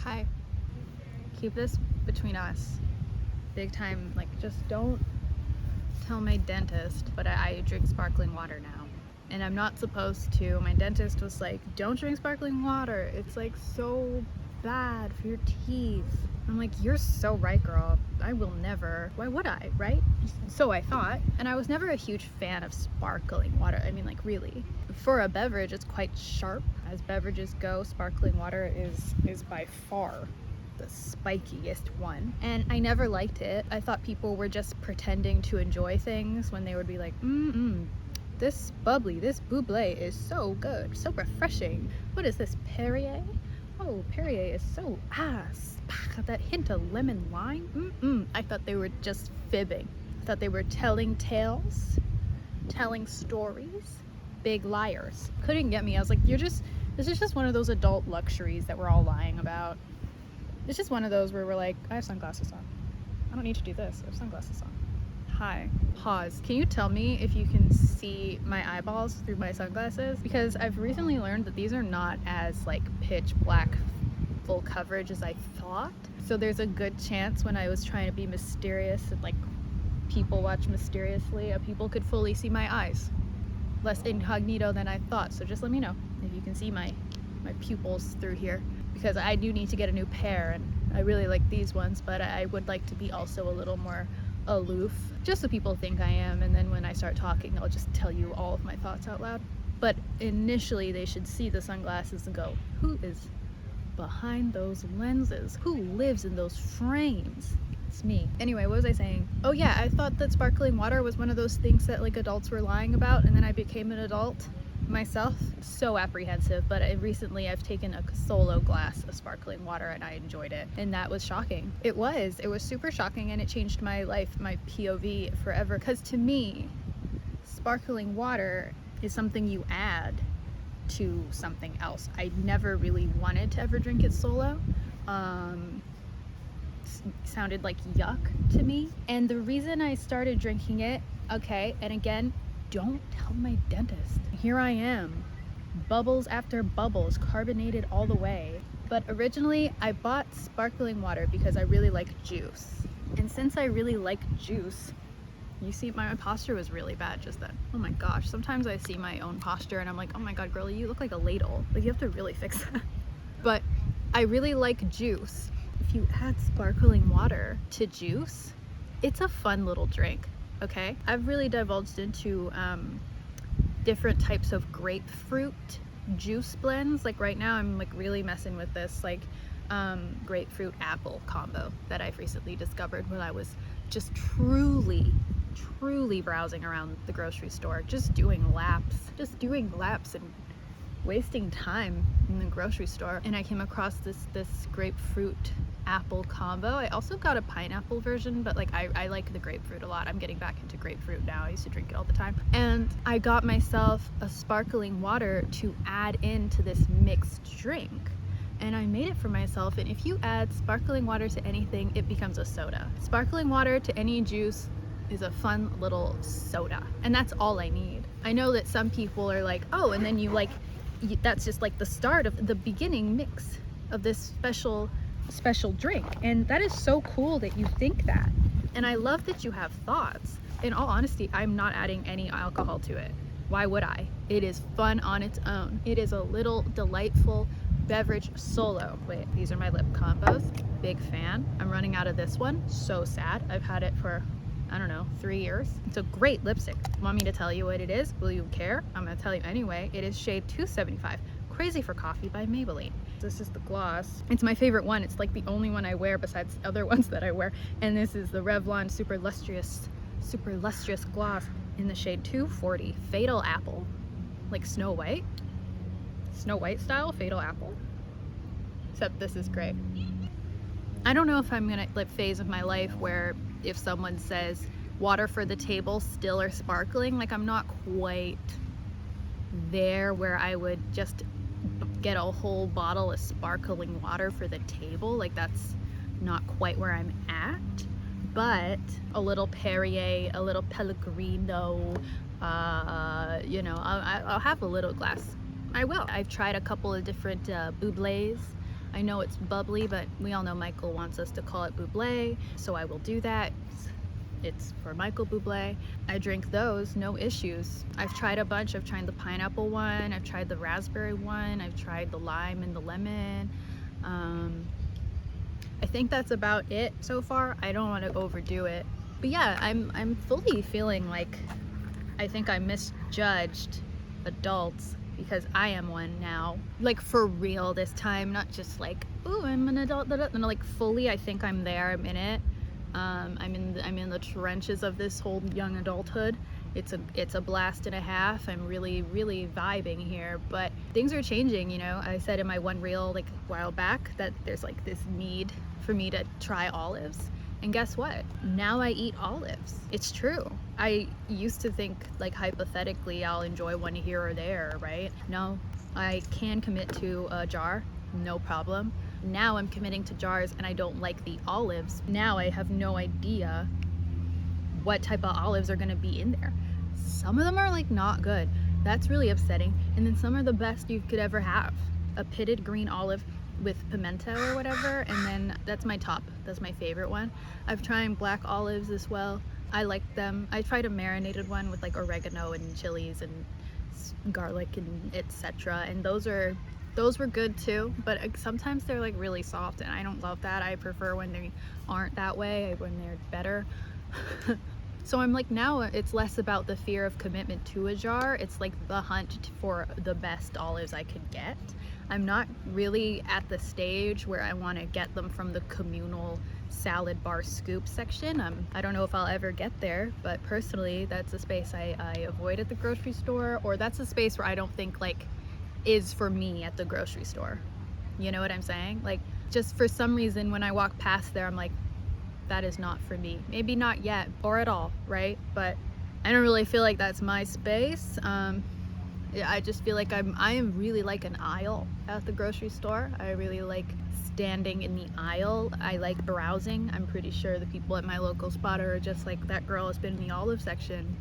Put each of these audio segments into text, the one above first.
Hi. Keep this between us. Big time, like, just don't tell my dentist, but I drink sparkling water now. And I'm not supposed to. My dentist was like, don't drink sparkling water. It's like so bad for your teeth. I'm like, you're so right, girl. I will never. Why would I, right? So I thought. And I was never a huge fan of sparkling water. I mean, like, really. For a beverage, it's quite sharp. As beverages go, sparkling water is by far the spikiest one. And I never liked it. I thought people were just pretending to enjoy things when they would be like, this bubbly, this bubbly is so good, so refreshing. What is this, Perrier? Oh, Perrier is so, that hint of lemon lime. I thought they were just fibbing. I thought they were telling tales, telling stories, big liars. Couldn't get me. I was like, this is just one of those adult luxuries that we're all lying about. It's just one of those where we're like, I have sunglasses on. I don't need to do this. I have sunglasses on. Hi. Pause. Can you tell me if you can see my eyeballs through my sunglasses? Because I've recently learned that these are not as like pitch black full coverage as I thought. So there's a good chance when I was trying to be mysterious and like people watch mysteriously, people could fully see my eyes. Less incognito than I thought. So just let me know if you can see my pupils through here. Because I do need to get a new pair, and I really like these ones, but I would like to be also a little more aloof, just so people think I am, and then when I start talking, I'll just tell you all of my thoughts out loud. But initially, they should see the sunglasses and go, who is behind those lenses? Who lives in those frames? It's me. Anyway, what was I saying? Oh yeah, I thought that sparkling water was one of those things that like adults were lying about, and then I became an adult myself. So apprehensive, but recently I've taken a solo glass of sparkling water and I enjoyed it, and that was shocking. It was super shocking, and it changed my life, my POV forever, because to me sparkling water is something you add to something else. I never really wanted to ever drink it solo. Sounded like yuck to me, and the reason I started drinking it, okay, and again, don't tell my dentist. Here I am, bubbles after bubbles, carbonated all the way. But originally I bought sparkling water because I really like juice. And since I really like juice, you see my posture was really bad just then. Oh my gosh, sometimes I see my own posture and I'm like, oh my god, girlie, you look like a ladle. Like, you have to really fix that. But I really like juice. If you add sparkling water to juice, it's a fun little drink. Okay, I've really divulged into different types of grapefruit juice blends. Like right now I'm like really messing with this like grapefruit apple combo that I've recently discovered when I was just truly browsing around the grocery store, just doing laps and wasting time in the grocery store, and I came across this grapefruit apple combo. I also got a pineapple version, but like I like the grapefruit a lot. I'm getting back into grapefruit now. I used to drink it all the time. And I got myself a sparkling water to add into this mixed drink, and I made it for myself. And if you add sparkling water to anything, it becomes a soda. Sparkling water to any juice is a fun little soda, and that's all I need. I know that some people are like, oh, and then that's just like the start of the beginning mix of this special drink, and that is so cool that you think that, and I love that you have thoughts. In all honesty, I'm not adding any alcohol to it. Why would I? It is fun on its own. It is a little delightful beverage solo. Wait, these are my lip combos. Big fan. I'm running out of this one. So sad. I've had it for, I don't know, 3 years. It's a great lipstick. Want me to tell you what it is? Will you care? I'm gonna tell you anyway. It is shade 275. Crazy for Coffee by Maybelline. This is the gloss. It's my favorite one. It's like the only one I wear besides other ones that I wear. And this is the Revlon Super Lustrous gloss in the shade 240. Fatal Apple. Like Snow White. Snow White style Fatal Apple. Except this is great. I don't know if I'm gonna like phase of my life where if someone says water for the table, still or sparkling, like I'm not quite there where I would just get a whole bottle of sparkling water for the table. Like, that's not quite where I'm at. But a little Perrier, a little Pellegrino, you know, I'll have a little glass. I will. I've tried a couple of different bublés. I know it's bubbly, but we all know Michael wants us to call it Bublé, so I will do that. It's for Michael Bublé. I drink those, no issues. I've tried a bunch. I've tried the pineapple one, I've tried the raspberry one, I've tried the lime and the lemon. I think that's about it so far. I don't want to overdo it. But yeah, I'm fully feeling like I think I misjudged adults because I am one now. Like for real this time, not just like, ooh, I'm an adult. No, like fully, I think I'm there. I'm in it. I'm in the trenches of this whole young adulthood. It's a blast and a half. I'm really vibing here, but things are changing, you know. I said in my one reel like a while back that there's like this need for me to try olives, and guess what? Now I eat olives. It's true. I used to think like hypothetically I'll enjoy one here or there, right? No, I can commit to a jar, no problem. Now I'm committing to jars and I don't like the olives. Now I have no idea what type of olives are gonna be in there. Some of them are like not good. That's really upsetting. And then some are the best you could ever have. A pitted green olive with pimento or whatever, and then that's my top. That's my favorite one. I've tried black olives as well. I like them. I tried a marinated one with like oregano and chilies and garlic and etc. And those were good too, but sometimes they're like really soft and I don't love that. I prefer when they aren't that way, when they're better. So I'm like, now it's less about the fear of commitment to a jar. It's like the hunt for the best olives I could get. I'm not really at the stage where I want to get them from the communal salad bar scoop section. I don't know if I'll ever get there, but personally that's a space I avoid at the grocery store, or that's a space where I don't think like is for me at the grocery store. You know what I'm saying? Like, just for some reason when I walk past there, I'm like, that is not for me. Maybe not yet or at all, right? But I don't really feel like that's my space. I just feel like I am really like an aisle at the grocery store. I really like standing in the aisle. I like browsing. I'm pretty sure the people at my local spot are just like, that girl has been in the olive section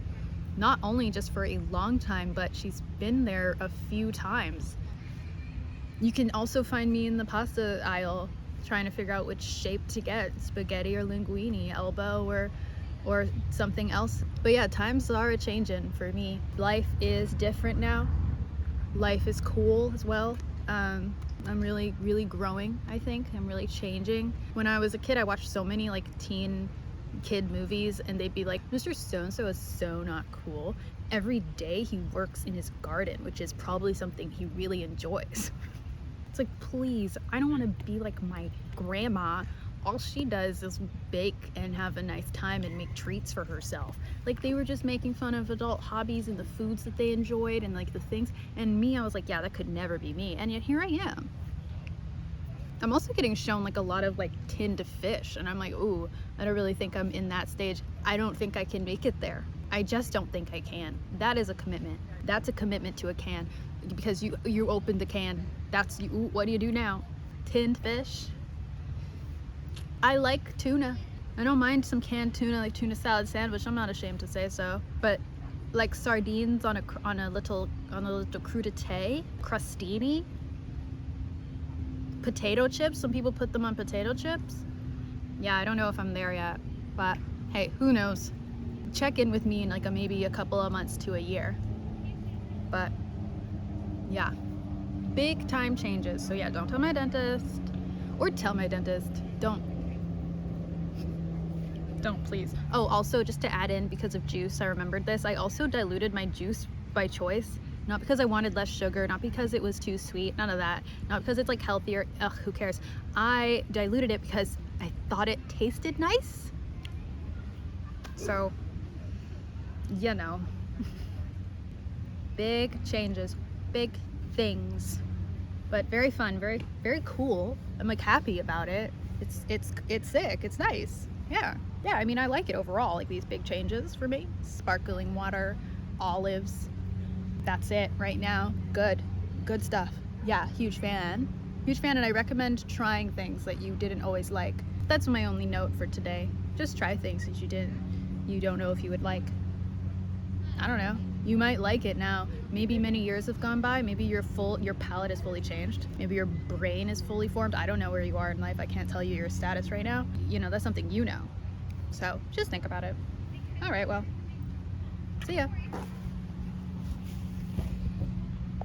not only just for a long time, but she's been there a few times. You can also find me in the pasta aisle trying to figure out which shape to get, spaghetti or linguine, elbow or something else. But yeah, times are a-changing for me. Life is different now. Life is cool as well. I'm really growing, I think. I'm really changing. When I was a kid, I watched so many like teen kid movies and they'd be like, Mr. So-and-so is so not cool. Every day he works in his garden, which is probably something he really enjoys. It's like, please, I don't want to be like my grandma. All she does is bake and have a nice time and make treats for herself. Like, they were just making fun of adult hobbies and the foods that they enjoyed and like the things. And me, I was like, yeah, that could never be me. And yet here I am. I'm also getting shown like a lot of like tinned fish and I'm like, ooh, I don't really think I'm in that stage. I don't think I can make it there. I just don't think I can. That is a commitment. That's a commitment to a can, because you open the can. That's you. What do you do now? Tinned fish. I like tuna. I don't mind some canned tuna, like tuna salad sandwich. I'm not ashamed to say so. But like sardines on a little crudité, crostini, potato chips. Some people put them on potato chips. Yeah, I don't know if I'm there yet, but hey, who knows? Check in with me in like maybe a couple of months to a year. But yeah, big time changes. So yeah, don't tell my dentist, or tell my dentist. Don't please. Oh, also just to add in, because of juice, I remembered this. I also diluted my juice by choice. Not because I wanted less sugar, not because it was too sweet, none of that. Not because it's like healthier, ugh, who cares? I diluted it because I thought it tasted nice. So, you know, big changes, big things, but very fun, very cool. I'm like happy about it. It's sick, it's nice. Yeah, I mean, I like it overall, like these big changes for me. Sparkling water, olives, that's it right now. Good stuff. Yeah, huge fan, and I recommend trying things that you didn't always like. That's my only note for today. Just try things that you don't know if you would like. I don't know. You might like it now. Maybe many years have gone by. Maybe your palate is fully changed. Maybe your brain is fully formed. I don't know where you are in life. I can't tell you your status right now. You know, that's something you know. So just think about it. All right, well, see ya.